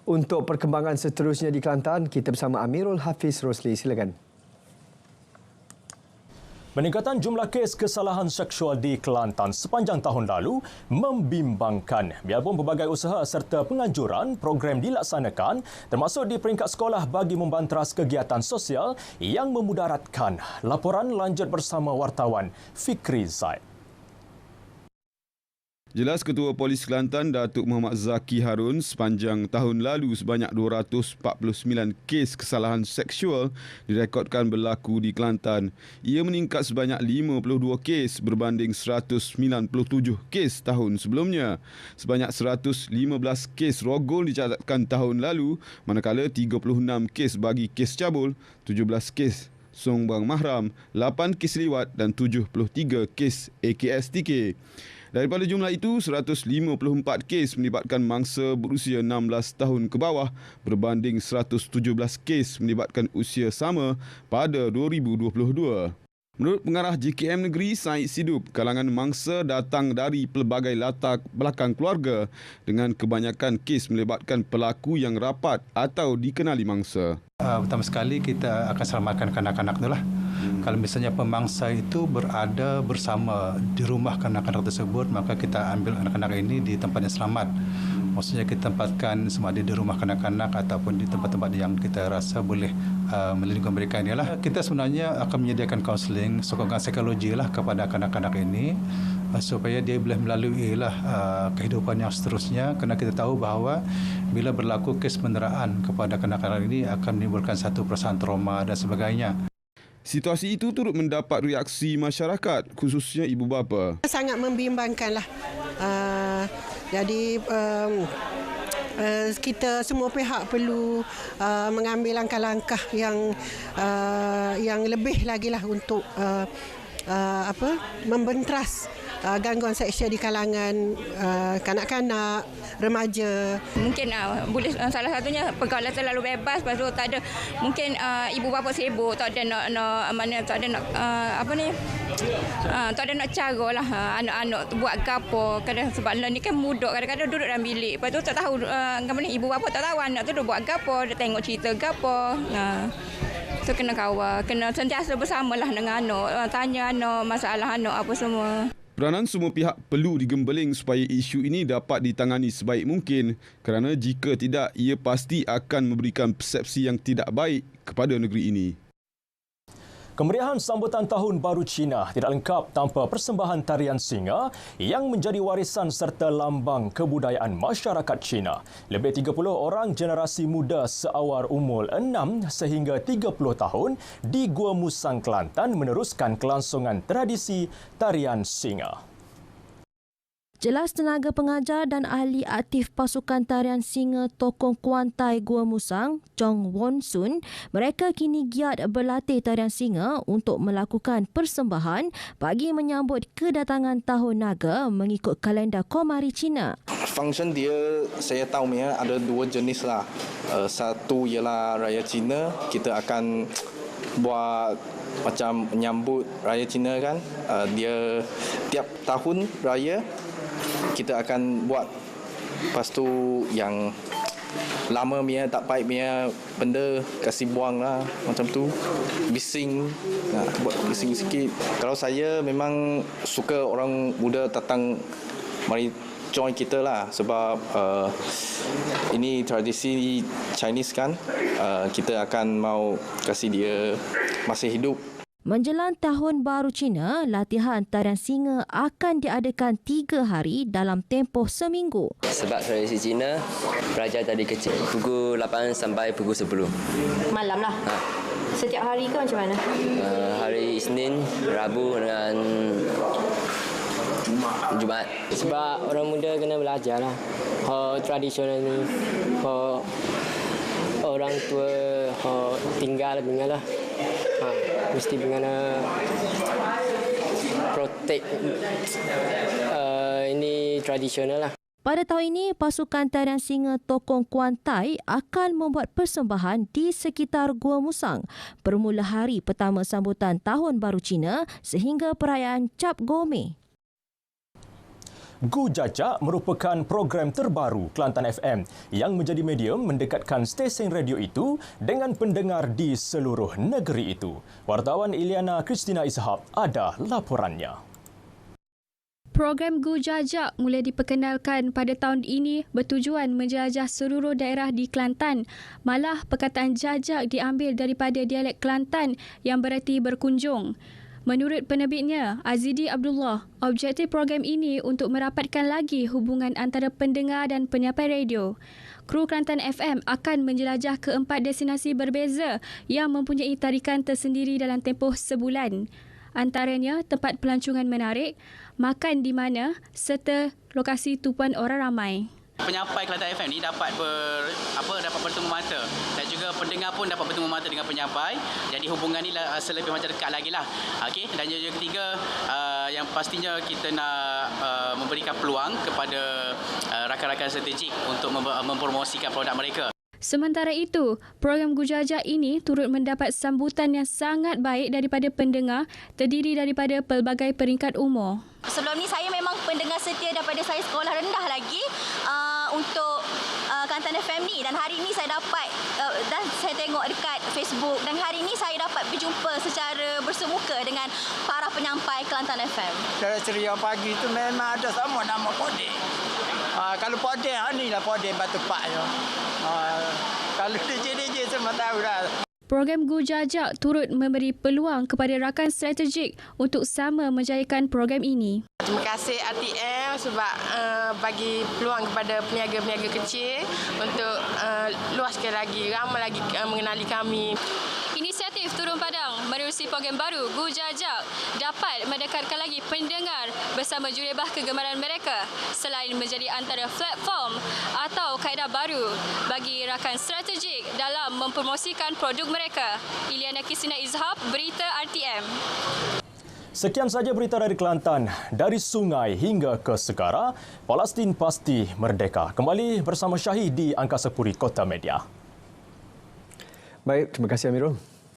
Untuk perkembangan seterusnya di Kelantan, kita bersama Amirul Hafiz Rosli. Silakan. Peningkatan jumlah kes kesalahan seksual di Kelantan sepanjang tahun lalu membimbangkan. Biarpun pelbagai usaha serta penganjuran program dilaksanakan termasuk di peringkat sekolah bagi membantras kegiatan sosial yang memudaratkan. Laporan lanjut bersama wartawan Fikri Zaid. Jelas Ketua Polis Kelantan Datuk Muhammad Zaki Harun sepanjang tahun lalu sebanyak 249 kes kesalahan seksual direkodkan berlaku di Kelantan. Ia meningkat sebanyak 52 kes berbanding 197 kes tahun sebelumnya. Sebanyak 115 kes rogol dicatatkan tahun lalu, manakala 36 kes bagi kes cabul, 17 kes sombang mahram, 8 kes liwat dan 73 kes AKSTK. Daripada jumlah itu, 154 kes melibatkan mangsa berusia 16 tahun ke bawah berbanding 117 kes melibatkan usia sama pada 2022. Menurut pengarah JKM Negeri Said Sidup, kalangan mangsa datang dari pelbagai latar belakang keluarga dengan kebanyakan kes melibatkan pelaku yang rapat atau dikenali mangsa. Pertama sekali kita akan selamatkan kanak-kanak itulah. Kalau misalnya pemangsa itu berada bersama di rumah kanak-kanak tersebut, maka kita ambil anak-anak ini di tempat yang selamat. Maksudnya kita tempatkan sama ada di rumah kanak-kanak ataupun di tempat-tempat yang kita rasa boleh melindungi mereka ini lah. Kita sebenarnya akan menyediakan kaunseling, sokongan psikologi lah kepada kanak-kanak ini supaya dia boleh melalui kehidupan yang seterusnya, kerana kita tahu bahawa bila berlaku kes penderaan kepada kanak-kanak ini akan menimbulkan satu perasaan trauma dan sebagainya. Situasi itu turut mendapat reaksi masyarakat, khususnya ibu bapa. Sangat membimbangkanlah. Jadi kita semua pihak perlu mengambil langkah-langkah yang lebih lagi lah untuk membentras gangguan seksual di kalangan kanak-kanak, remaja. Mungkin boleh salah satunya pergaulan terlalu bebas, lepas tu tak ada mungkin ibu bapa sibuk, tak ada nak tak ada nak caralah anak-anak buat gapo. Kadang sebab ni kan mudah, kadang-kadang duduk dalam bilik, lepas tu tak tahu ibu bapa tak tahu anak tu buat gapo, dia tengok cerita gapo. So kena kawal, kena sentiasa bersamalah dengan anak, tanya anak masalah anak apa semua. Peranan semua pihak perlu digembeling supaya isu ini dapat ditangani sebaik mungkin, kerana jika tidak, ia pasti akan memberikan persepsi yang tidak baik kepada negeri ini. Kemeriahan sambutan Tahun Baru Cina tidak lengkap tanpa persembahan tarian singa yang menjadi warisan serta lambang kebudayaan masyarakat Cina. Lebih 30 orang generasi muda seawar umur 6 sehingga 30 tahun di Gua Musang, Kelantan meneruskan kelangsungan tradisi tarian singa. Jelas tenaga pengajar dan ahli aktif pasukan tarian singa Tokong Kuantai Gua Musang, Chong Won Sun, mereka kini giat berlatih tarian singa untuk melakukan persembahan bagi menyambut kedatangan Tahun Naga mengikut kalender Komari Cina. Function dia saya tahu ada dua jenis lah. Satu ialah Raya Cina, kita akan buat macam menyambut Raya Cina kan. Dia tiap tahun raya kita akan buat. Lepas tu yang lama tak baik benda kasih buang lah, macam tu. Bising, buat bising sikit. Kalau saya memang suka orang muda datang mari join kita lah, sebab ini tradisi Chinese kan. Kita akan mau kasih dia masih hidup. Menjelang Tahun Baru Cina, latihan tarian singa akan diadakan 3 hari dalam tempoh seminggu. Sebab tradisi Cina, belajar dari kecil. Pukul 8 sampai pukul 10. Malam lah? Setiap hari ke macam mana? Hari Isnin, Rabu dengan Jumaat. Sebab orang muda kena belajar lah. Tradisional ni, orang tua tinggal lah. Mesti dengan protect ini tradisional lah. Pada tahun ini, pasukan tarian singa Tokong Kuantai akan membuat persembahan di sekitar Gua Musang bermula hari pertama sambutan Tahun Baru Cina sehingga perayaan Cap Gome. Gu Jajak merupakan program terbaru Kelantan FM yang menjadi medium mendekatkan stesen radio itu dengan pendengar di seluruh negeri itu. Wartawan Iliana Christina Ishak ada laporannya. Program Gu Jajak mula diperkenalkan pada tahun ini bertujuan menjelajah seluruh daerah di Kelantan. Malah perkataan jajak diambil daripada dialek Kelantan yang bererti berkunjung. Menurut penerbitnya, Azidi Abdullah, objektif program ini untuk merapatkan lagi hubungan antara pendengar dan penyampai radio. Kru Kelantan FM akan menjelajah ke 4 destinasi berbeza yang mempunyai tarikan tersendiri dalam tempoh sebulan. Antaranya tempat pelancongan menarik, makan di mana serta lokasi tumpuan orang ramai. Penyampai Kelantan FM ni dapat bertemu mata dan juga pendengar pun dapat bertemu mata dengan penyampai. Jadi hubungan ni selebih macam dekat lagi lah. Okey, dan yang ketiga yang pastinya kita nak memberikan peluang kepada rakan-rakan strategik untuk mempromosikan produk mereka. Sementara itu, program Gu Jajak ini turut mendapat sambutan yang sangat baik daripada pendengar terdiri daripada pelbagai peringkat umur. Sebelum ni saya memang pendengar setia daripada saya sekolah rendah lagi untuk Kelantan FM ni, dan hari ini saya dapat dan saya tengok dekat Facebook, dan hari ini saya dapat berjumpa secara bersemuka dengan para penyampai Kelantan FM. Dari ceria pagi tu memang ada sama nama Podeng. Kalau Podeng ni lah Podeng Batu Pak tu. Kalau DJ semua tahu dah. Program Gu Jajak turut memberi peluang kepada rakan strategik untuk sama menjayakan program ini. Terima kasih RTM sebab bagi peluang kepada peniaga-peniaga kecil untuk luaskan lagi, ramai lagi mengenali kami. Inisiatif Turun Padang menerusi program baru Gu Jajak dapat mendekatkan lagi pendengar bersama juribah kegemaran mereka selain menjadi antara platform atau kaedah baru bagi rakan strategik dalam mempromosikan produk mereka. Iliana Kisina Izhab, Berita RTM. Sekian saja berita dari Kelantan. Dari sungai hingga ke segara, Palestin pasti merdeka. Kembali bersama Syahid di Angkasa Puri Kota Media. Baik, terima kasih Amirul.